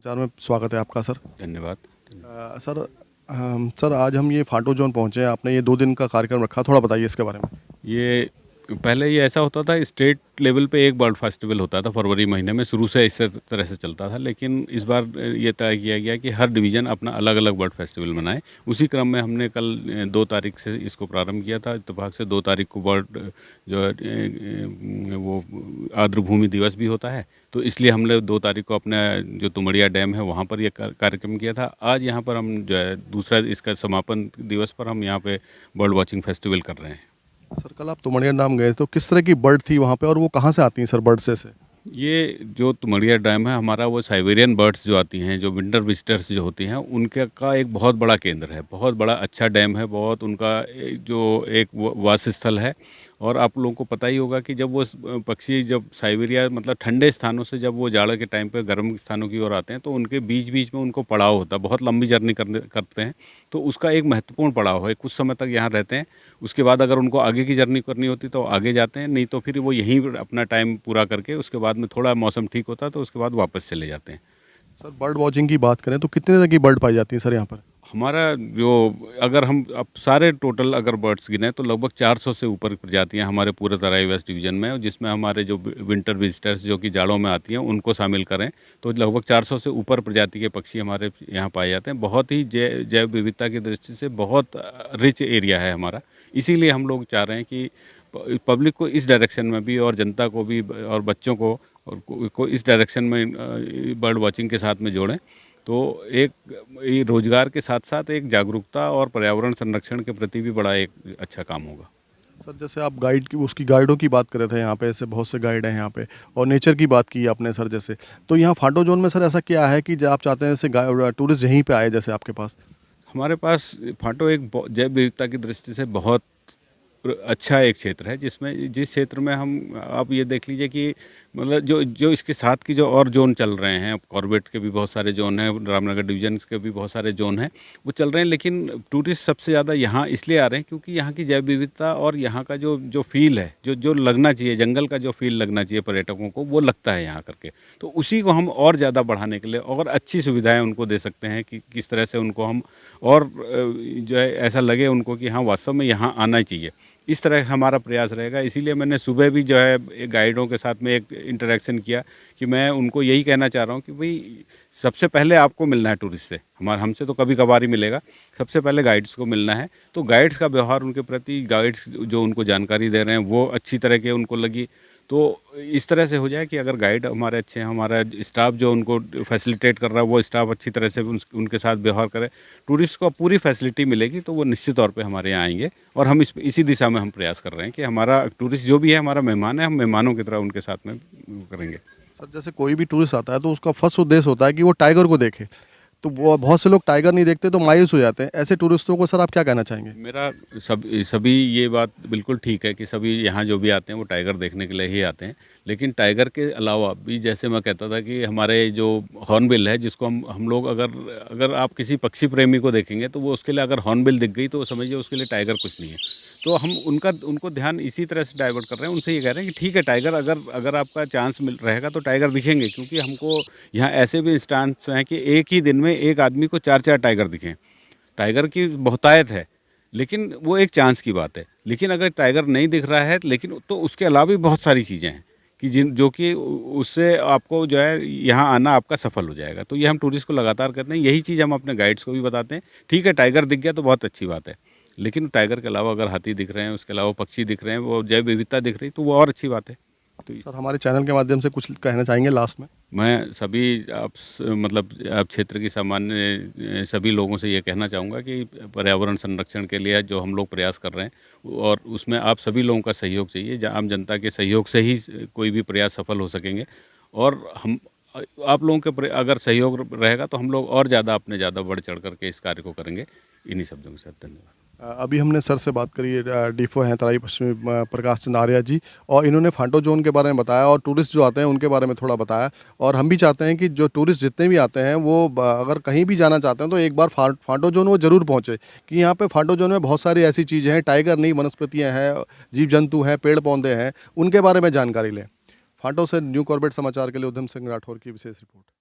समाचार में स्वागत है आपका सर। धन्यवाद। सर आज हम ये फाटो जोन पहुँचे हैं, आपने ये 2 दिन का कार्यक्रम रखा, थोड़ा बताइए इसके बारे में। ये पहले ये ऐसा होता था, स्टेट लेवल पे एक बर्ड फेस्टिवल होता था फरवरी महीने में, शुरू से इस तरह से चलता था। लेकिन इस बार ये तय किया गया कि हर डिवीज़न अपना अलग अलग बर्ड फेस्टिवल मनाए। उसी क्रम में हमने कल 2 तारीख से इसको प्रारंभ किया था। इत्तेफाक से 2 तारीख को बर्ड जो है वो आर्द्रभूमि दिवस भी होता है, तो इसलिए हमने 2 तारीख को अपना जो तुमड़िया डैम है वहाँ पर ये कार्यक्रम किया था। आज यहाँ पर हम जो है दूसरा इसका समापन दिवस पर हम यहाँ पे बर्ड वॉचिंग फेस्टिवल कर रहे हैं। सर कल आप तुमड़िया डैम गए तो किस तरह की बर्ड थी वहाँ पे और वो कहाँ से आती हैं सर बर्ड से? ये जो तुमड़िया डैम है हमारा, वो साइबेरियन बर्ड्स जो आती हैं, जो विंटर विजिटर्स जो होती हैं, उनके का एक बहुत बड़ा केंद्र है। बहुत बड़ा अच्छा डैम है, बहुत उनका जो एक वास स्थल है। और आप लोगों को पता ही होगा कि जब वो पक्षी जब साइबेरिया मतलब ठंडे स्थानों से जब वो जाड़े के टाइम पे गर्म स्थानों की ओर आते हैं, तो उनके बीच बीच में उनको पड़ाव होता है, बहुत लंबी जर्नी करते हैं। तो उसका एक महत्वपूर्ण पड़ाव है, कुछ समय तक यहाँ रहते हैं। उसके बाद अगर उनको आगे की जर्नी करनी होती तो आगे जाते हैं, नहीं तो फिर वो यहीं अपना टाइम पूरा करके उसके बाद में थोड़ा मौसम ठीक होता है तो उसके बाद वापस चले जाते हैं। सर बर्ड वॉचिंग की बात करें तो कितने तरह की बर्ड पाई जाती है सर यहाँ पर? हमारा जो अगर हम अब सारे टोटल अगर बर्ड्स गिने तो लगभग 400 से ऊपर प्रजातियां हमारे पूरे तराई वेस्ट डिवीज़न में, जिसमें हमारे जो विंटर विजिटर्स जो कि जाड़ों में आती हैं उनको शामिल करें तो लगभग 400 से ऊपर प्रजाति के पक्षी हमारे यहाँ पाए जाते हैं। बहुत ही जैव विविधता की दृष्टि से बहुत रिच एरिया है हमारा। इसीलिए हम लोग चाह रहे हैं कि पब्लिक को इस डायरेक्शन में भी और जनता को भी और बच्चों को और को इस डायरेक्शन में बर्ड वॉचिंग के साथ में जोड़ें। तो एक ये रोजगार के साथ साथ एक जागरूकता और पर्यावरण संरक्षण के प्रति भी बड़ा एक अच्छा काम होगा। सर जैसे आप गाइड की उसकी गाइडों की बात कर रहे थे, यहाँ पे ऐसे बहुत से गाइड हैं यहाँ पे, और नेचर की बात की आपने सर जैसे, तो यहाँ फाटो जोन में सर ऐसा क्या है कि आप चाहते हैं जैसे टूरिस्ट यहीं पे आए जैसे आपके पास? हमारे पास फाटो एक जैव विविधता की दृष्टि से बहुत अच्छा एक क्षेत्र है, जिसमें जिस क्षेत्र में हम आप ये देख लीजिए कि मतलब जो जो इसके साथ की जो और जोन चल रहे हैं, कॉर्बेट के भी बहुत सारे जोन हैं, रामनगर डिवीजन के भी बहुत सारे जोन हैं, वो चल रहे हैं। लेकिन टूरिस्ट सबसे ज़्यादा यहाँ इसलिए आ रहे हैं क्योंकि यहाँ की जैव विविधता और यहाँ का जो जो फील है, जो जो लगना चाहिए, जंगल का जो फील लगना चाहिए पर्यटकों को, वो लगता है यहाँ करके। तो उसी को हम और ज़्यादा बढ़ाने के लिए और अच्छी सुविधाएँ उनको दे सकते हैं कि किस तरह से उनको हम और जो है ऐसा लगे उनको कि हाँ वास्तव में यहाँ आना चाहिए। इस तरह हमारा प्रयास रहेगा। इसीलिए मैंने सुबह भी जो है गाइडों के साथ में एक इंटरेक्शन किया कि मैं उनको यही कहना चाह रहा हूँ कि भाई सबसे पहले आपको मिलना है टूरिस्ट से, हमसे तो कभी कभार ही मिलेगा, सबसे पहले गाइड्स को मिलना है। तो गाइड्स का व्यवहार उनके प्रति, गाइड्स जो उनको जानकारी दे रहे हैं वो अच्छी तरह के उनको लगी, तो इस तरह से हो जाए कि अगर गाइड हमारे अच्छे हैं, हमारा स्टाफ जो उनको फैसिलिटेट कर रहा है वो स्टाफ अच्छी तरह से उनके साथ व्यवहार करे, टूरिस्ट को पूरी फैसिलिटी मिलेगी, तो वो निश्चित तौर पे हमारे यहाँ आएंगे। और हम इसी दिशा में हम प्रयास कर रहे हैं कि हमारा टूरिस्ट जो भी है हमारा मेहमान है, हम मेहमानों की तरह उनके साथ में करेंगे। सर जैसे कोई भी टूरिस्ट आता है तो उसका फर्स्ट उद्देश्य होता है कि वो टाइगर को देखे, तो वो बहुत से लोग टाइगर नहीं देखते तो मायूस हो जाते हैं। ऐसे टूरिस्टों को सर आप क्या कहना चाहेंगे? मेरा सभी ये बात बिल्कुल ठीक है कि सभी यहाँ जो भी आते हैं वो टाइगर देखने के लिए ही आते हैं। लेकिन टाइगर के अलावा भी, जैसे मैं कहता था कि हमारे जो हॉर्नबिल है, जिसको हम लोग अगर आप किसी पक्षी प्रेमी को देखेंगे तो वो उसके लिए अगर हॉर्नबिल दिख गई तो समझिए उसके लिए टाइगर कुछ नहीं है। तो हम उनको ध्यान इसी तरह से डाइवर्ट कर रहे हैं, उनसे ये कह रहे हैं कि ठीक है टाइगर अगर आपका चांस मिल रहेगा तो टाइगर दिखेंगे, क्योंकि हमको यहाँ ऐसे भी इंस्टांस हैं कि एक ही दिन में एक आदमी को 4-4 टाइगर दिखें। टाइगर की बहुतायत है, लेकिन वो एक चांस की बात है। लेकिन अगर टाइगर नहीं दिख रहा है, लेकिन तो उसके अलावा भी बहुत सारी चीज़ें हैं कि जो कि उससे आपको जो है यहाँ आना आपका सफल हो जाएगा। तो ये हम टूरिस्ट को लगातार कहते हैं, यही चीज़ हम अपने गाइड्स को भी बताते हैं। ठीक है टाइगर दिख गया तो बहुत अच्छी बात है, लेकिन टाइगर के अलावा अगर हाथी दिख रहे हैं, उसके अलावा पक्षी दिख रहे हैं, वो जैव विविधता दिख रही, तो वो और अच्छी बात है। तो सर हमारे चैनल के माध्यम से कुछ कहना चाहेंगे लास्ट में? मैं सभी मतलब आप क्षेत्र की सामान्य सभी लोगों से ये कहना चाहूँगा कि पर्यावरण संरक्षण के लिए जो हम लोग प्रयास कर रहे हैं, और उसमें आप सभी लोगों का सहयोग चाहिए। आम जनता के सहयोग से ही कोई भी प्रयास सफल हो सकेंगे। और हम आप लोगों के अगर सहयोग रहेगा तो हम लोग और ज़्यादा अपने ज़्यादा बढ़ चढ़ करके इस कार्य को करेंगे। इन्हीं शब्दों के साथ धन्यवाद। अभी हमने सर से बात करी, डीफओ हैं तराई पश्चिमी प्रकाश चंद आर्या जी, और इन्होंने फाटो जोन के बारे में बताया और टूरिस्ट जो आते हैं उनके बारे में थोड़ा बताया। और हम भी चाहते हैं कि जो टूरिस्ट जितने भी आते हैं वो अगर कहीं भी जाना चाहते हैं तो एक बार फाटो जोन वो ज़रूर पहुँचे, कि यहाँ पे फाटो जोन में बहुत सारी ऐसी चीज़ें हैं, टाइगर नहीं वनस्पतियाँ हैं, जीव जंतु हैं, पेड़ पौधे हैं, उनके बारे में जानकारी लें। फाटो से न्यू कॉर्बेट समाचार के लिए उधम सिंह राठौर की विशेष रिपोर्ट।